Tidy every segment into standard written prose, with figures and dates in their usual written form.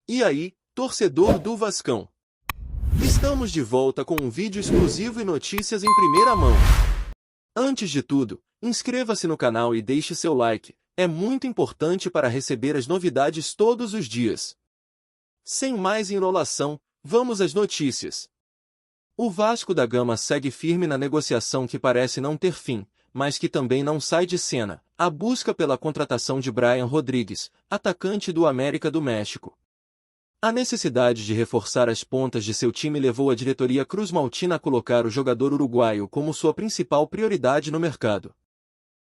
E aí, torcedor do Vascão? Estamos de volta com um vídeo exclusivo e notícias em primeira mão. Antes de tudo, inscreva-se no canal e deixe seu like, é muito importante para receber as novidades todos os dias. Sem mais enrolação, vamos às notícias. O Vasco da Gama segue firme na negociação que parece não ter fim, mas que também não sai de cena, a busca pela contratação de Brian Rodrigues, atacante do América do México. A necessidade de reforçar as pontas de seu time levou a diretoria cruzmaltina a colocar o jogador uruguaio como sua principal prioridade no mercado.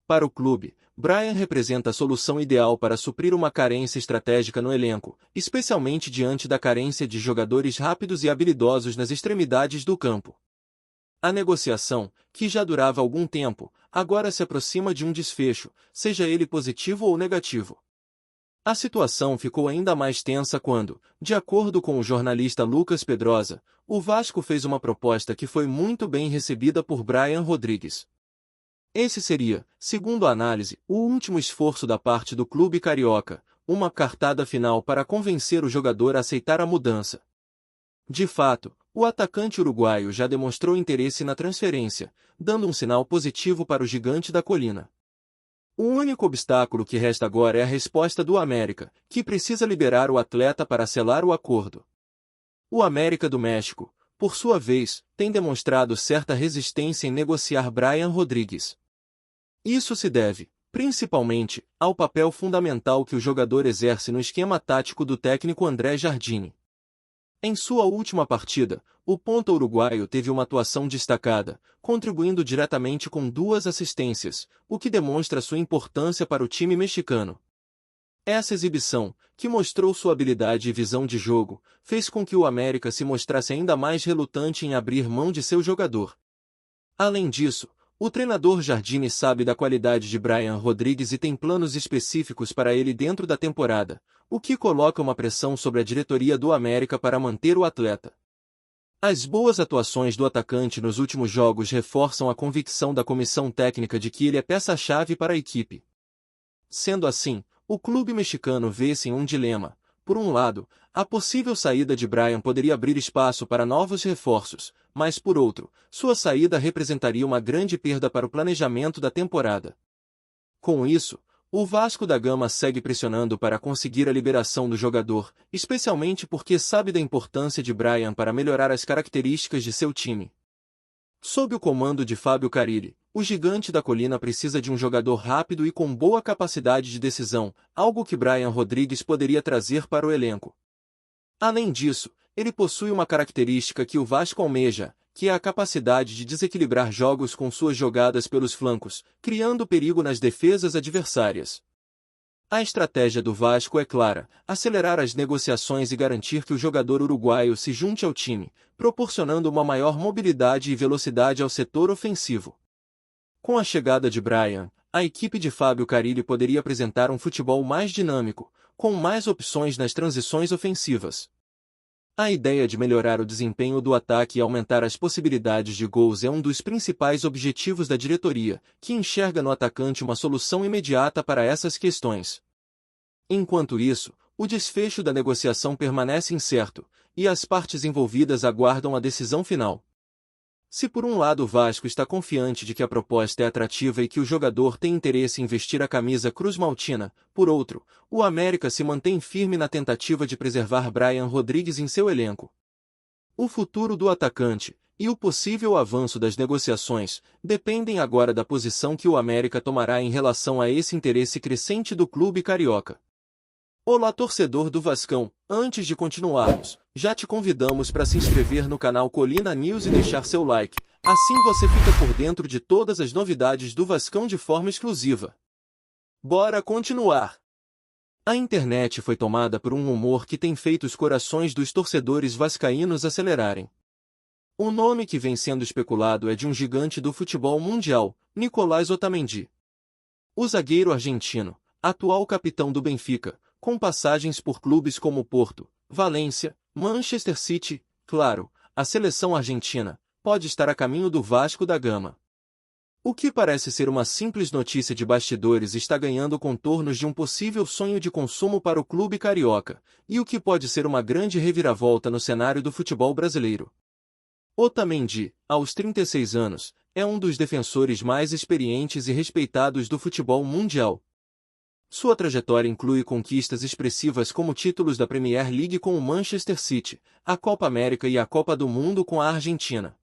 Para o clube, Brian representa a solução ideal para suprir uma carência estratégica no elenco, especialmente diante da carência de jogadores rápidos e habilidosos nas extremidades do campo. A negociação, que já durava algum tempo, agora se aproxima de um desfecho, seja ele positivo ou negativo. A situação ficou ainda mais tensa quando, de acordo com o jornalista Lucas Pedrosa, o Vasco fez uma proposta que foi muito bem recebida por Brian Rodrigues. Esse seria, segundo a análise, o último esforço da parte do clube carioca, uma cartada final para convencer o jogador a aceitar a mudança. De fato, o atacante uruguaio já demonstrou interesse na transferência, dando um sinal positivo para o gigante da colina. O único obstáculo que resta agora é a resposta do América, que precisa liberar o atleta para selar o acordo. O América do México, por sua vez, tem demonstrado certa resistência em negociar Brian Rodrigues. Isso se deve, principalmente, ao papel fundamental que o jogador exerce no esquema tático do técnico André Jardine. Em sua última partida, o ponta uruguaio teve uma atuação destacada, contribuindo diretamente com 2 assistências, o que demonstra sua importância para o time mexicano. Essa exibição, que mostrou sua habilidade e visão de jogo, fez com que o América se mostrasse ainda mais relutante em abrir mão de seu jogador. Além disso, o treinador Jardine sabe da qualidade de Brian Rodrigues e tem planos específicos para ele dentro da temporada, o que coloca uma pressão sobre a diretoria do América para manter o atleta. As boas atuações do atacante nos últimos jogos reforçam a convicção da comissão técnica de que ele é peça-chave para a equipe. Sendo assim, o clube mexicano vê-se em um dilema. Por um lado, a possível saída de Brian poderia abrir espaço para novos reforços, mas por outro, sua saída representaria uma grande perda para o planejamento da temporada. Com isso, o Vasco da Gama segue pressionando para conseguir a liberação do jogador, especialmente porque sabe da importância de Brian para melhorar as características de seu time. Sob o comando de Fábio Carille, o gigante da colina precisa de um jogador rápido e com boa capacidade de decisão, algo que Brian Rodrigues poderia trazer para o elenco. Além disso, ele possui uma característica que o Vasco almeja, que é a capacidade de desequilibrar jogos com suas jogadas pelos flancos, criando perigo nas defesas adversárias. A estratégia do Vasco é clara: acelerar as negociações e garantir que o jogador uruguaio se junte ao time, proporcionando uma maior mobilidade e velocidade ao setor ofensivo. Com a chegada de Brian, a equipe de Fábio Carille poderia apresentar um futebol mais dinâmico, com mais opções nas transições ofensivas. A ideia de melhorar o desempenho do ataque e aumentar as possibilidades de gols é um dos principais objetivos da diretoria, que enxerga no atacante uma solução imediata para essas questões. Enquanto isso, o desfecho da negociação permanece incerto, e as partes envolvidas aguardam a decisão final. Se por um lado o Vasco está confiante de que a proposta é atrativa e que o jogador tem interesse em vestir a camisa cruzmaltina, por outro, o América se mantém firme na tentativa de preservar Brian Rodrigues em seu elenco. O futuro do atacante, e o possível avanço das negociações, dependem agora da posição que o América tomará em relação a esse interesse crescente do clube carioca. Olá, torcedor do Vascão, antes de continuarmos, já te convidamos para se inscrever no canal Colina News e deixar seu like, assim você fica por dentro de todas as novidades do Vascão de forma exclusiva. Bora continuar! A internet foi tomada por um rumor que tem feito os corações dos torcedores vascaínos acelerarem. O nome que vem sendo especulado é de um gigante do futebol mundial, Nicolás Otamendi. O zagueiro argentino, atual capitão do Benfica, com passagens por clubes como Porto, Valência, Manchester City, claro, a seleção argentina, pode estar a caminho do Vasco da Gama. O que parece ser uma simples notícia de bastidores está ganhando contornos de um possível sonho de consumo para o clube carioca, e o que pode ser uma grande reviravolta no cenário do futebol brasileiro. Otamendi, aos 36 anos, é um dos defensores mais experientes e respeitados do futebol mundial. Sua trajetória inclui conquistas expressivas como títulos da Premier League com o Manchester City, a Copa América e a Copa do Mundo com a Argentina.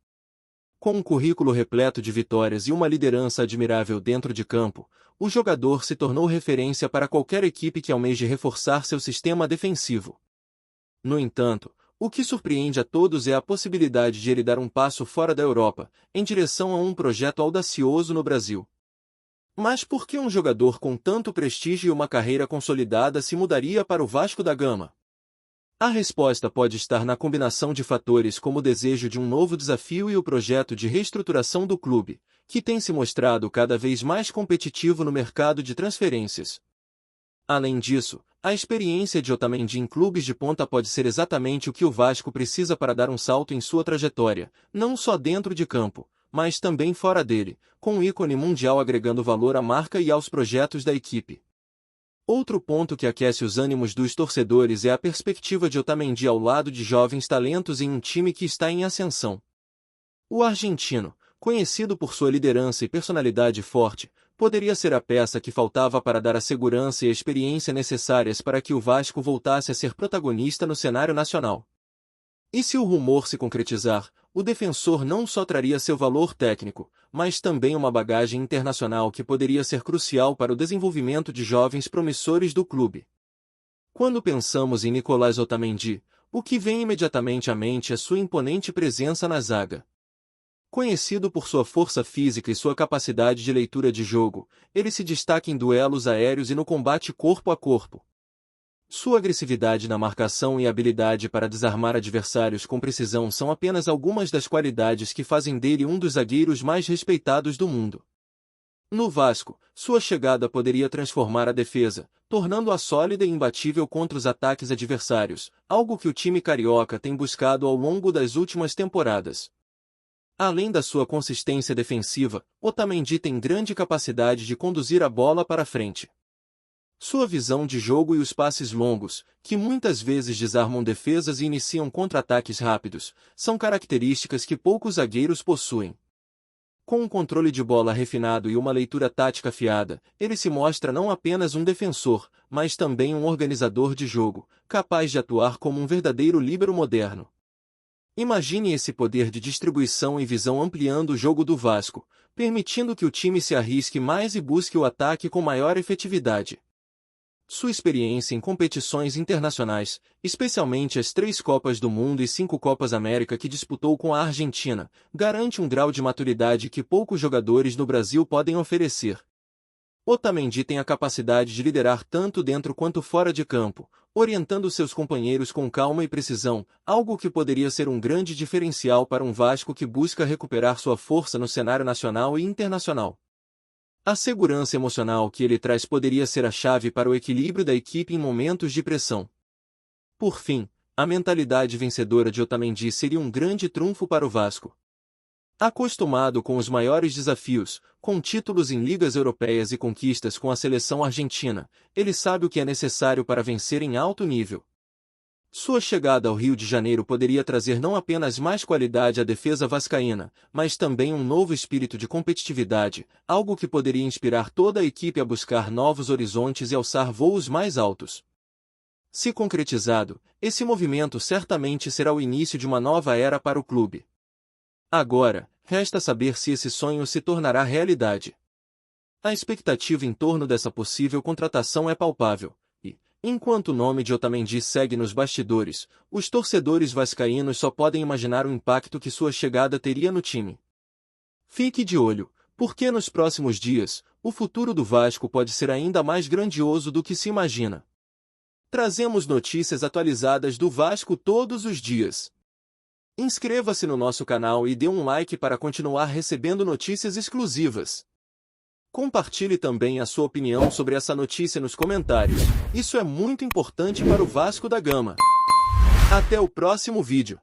Com um currículo repleto de vitórias e uma liderança admirável dentro de campo, o jogador se tornou referência para qualquer equipe que almeje reforçar seu sistema defensivo. No entanto, o que surpreende a todos é a possibilidade de ele dar um passo fora da Europa, em direção a um projeto audacioso no Brasil. Mas por que um jogador com tanto prestígio e uma carreira consolidada se mudaria para o Vasco da Gama? A resposta pode estar na combinação de fatores como o desejo de um novo desafio e o projeto de reestruturação do clube, que tem se mostrado cada vez mais competitivo no mercado de transferências. Além disso, a experiência de Otamendi em clubes de ponta pode ser exatamente o que o Vasco precisa para dar um salto em sua trajetória, não só dentro de campo, mas também fora dele, com um ícone mundial agregando valor à marca e aos projetos da equipe. Outro ponto que aquece os ânimos dos torcedores é a perspectiva de Otamendi ao lado de jovens talentos em um time que está em ascensão. O argentino, conhecido por sua liderança e personalidade forte, poderia ser a peça que faltava para dar a segurança e a experiência necessárias para que o Vasco voltasse a ser protagonista no cenário nacional. E se o rumor se concretizar, o defensor não só traria seu valor técnico, mas também uma bagagem internacional que poderia ser crucial para o desenvolvimento de jovens promissores do clube. Quando pensamos em Nicolás Otamendi, o que vem imediatamente à mente é sua imponente presença na zaga. Conhecido por sua força física e sua capacidade de leitura de jogo, ele se destaca em duelos aéreos e no combate corpo a corpo. Sua agressividade na marcação e habilidade para desarmar adversários com precisão são apenas algumas das qualidades que fazem dele um dos zagueiros mais respeitados do mundo. No Vasco, sua chegada poderia transformar a defesa, tornando-a sólida e imbatível contra os ataques adversários, algo que o time carioca tem buscado ao longo das últimas temporadas. Além da sua consistência defensiva, Otamendi tem grande capacidade de conduzir a bola para frente. Sua visão de jogo e os passes longos, que muitas vezes desarmam defesas e iniciam contra-ataques rápidos, são características que poucos zagueiros possuem. Com um controle de bola refinado e uma leitura tática afiada, ele se mostra não apenas um defensor, mas também um organizador de jogo, capaz de atuar como um verdadeiro líbero moderno. Imagine esse poder de distribuição e visão ampliando o jogo do Vasco, permitindo que o time se arrisque mais e busque o ataque com maior efetividade. Sua experiência em competições internacionais, especialmente as 3 Copas do Mundo e 5 Copas América que disputou com a Argentina, garante um grau de maturidade que poucos jogadores no Brasil podem oferecer. Otamendi tem a capacidade de liderar tanto dentro quanto fora de campo, orientando seus companheiros com calma e precisão, algo que poderia ser um grande diferencial para um Vasco que busca recuperar sua força no cenário nacional e internacional. A segurança emocional que ele traz poderia ser a chave para o equilíbrio da equipe em momentos de pressão. Por fim, a mentalidade vencedora de Otamendi seria um grande trunfo para o Vasco. Acostumado com os maiores desafios, com títulos em ligas europeias e conquistas com a seleção argentina, ele sabe o que é necessário para vencer em alto nível. Sua chegada ao Rio de Janeiro poderia trazer não apenas mais qualidade à defesa vascaína, mas também um novo espírito de competitividade, algo que poderia inspirar toda a equipe a buscar novos horizontes e alçar voos mais altos. Se concretizado, esse movimento certamente será o início de uma nova era para o clube. Agora, resta saber se esse sonho se tornará realidade. A expectativa em torno dessa possível contratação é palpável. Enquanto o nome de Otamendi segue nos bastidores, os torcedores vascaínos só podem imaginar o impacto que sua chegada teria no time. Fique de olho, porque nos próximos dias, o futuro do Vasco pode ser ainda mais grandioso do que se imagina. Trazemos notícias atualizadas do Vasco todos os dias. Inscreva-se no nosso canal e dê um like para continuar recebendo notícias exclusivas. Compartilhe também a sua opinião sobre essa notícia nos comentários. Isso é muito importante para o Vasco da Gama. Até o próximo vídeo.